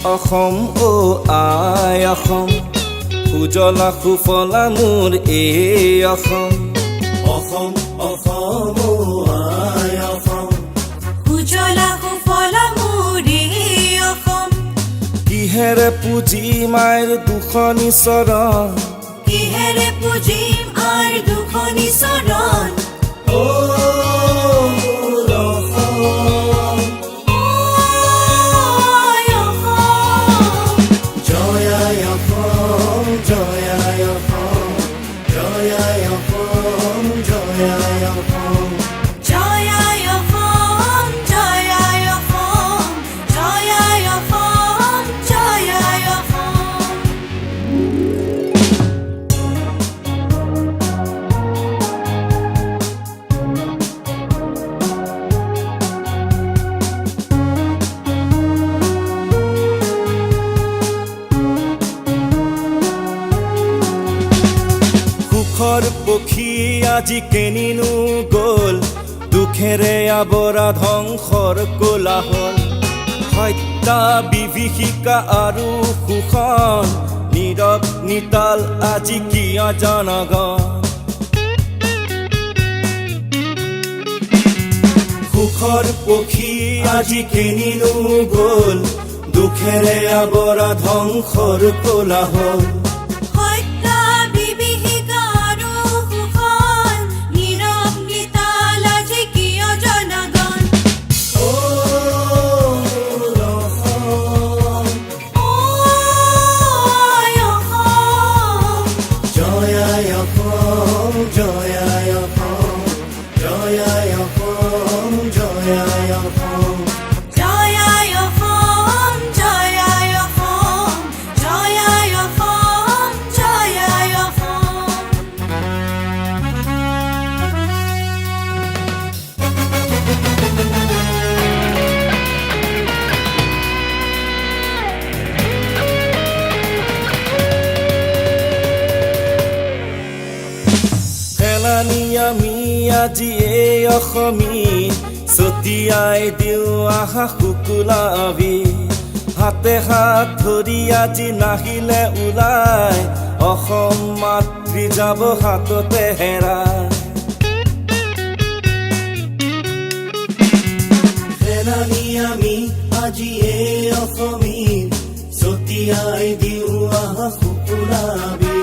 অসম ও আই অসম উজলা সুফলা মোৰ এই অসম অসম অসম ও আই অসম উজলা সুফলা মোৰ এই অসম কিহেৰে পুজি মাইৰ দুখনি চৰণ কিহেৰে পুজিম আৰ দুখনি চৰণ ও মোৰ অসম আই অসম জয় আই অসম জয় আই অসম জয় আই অসম জয় আই অসম জয় আই অসম জয় আই অসম জয় আই অসম জয় আই অসম সুখৰ পক্ষী আজি কেনিনো গ'ল দুখেৰে আৱৰা ধ্বংসৰ কোলাহল হত্যা বিভীষিকা আৰু শোষণ নীৰৱ নিতাল আজি কিয় জনগণ সুখৰ পক্ষী আজি কেনিনো গ'ল দুখেৰে আৱৰা ধ্বংসৰ কোলাহল হত্যা বিভীষিকা আৰু শোষণ নীৰৱ নিতাল আজি কিয় জনগণ ও মোৰ অসম আই অসম জয় আই অসম জয় আই অসম জয় আই অসম জয় আই অসম জয় আই অসম জয় আই অসম জয় আই অসম জয় আই অসম খেলানি আমি আজি এই অসমী ছটিয়াই দিওঁ আহা শুকুলাবি হাতে হাত ধৰি আজি নাহিলে ওলাই অসম মাতৃ যাব হাততে হেৰাই খেলানি আমি আজি এই অসমীৰ ছটিয়াই দিওঁ আহা শুকুলাবি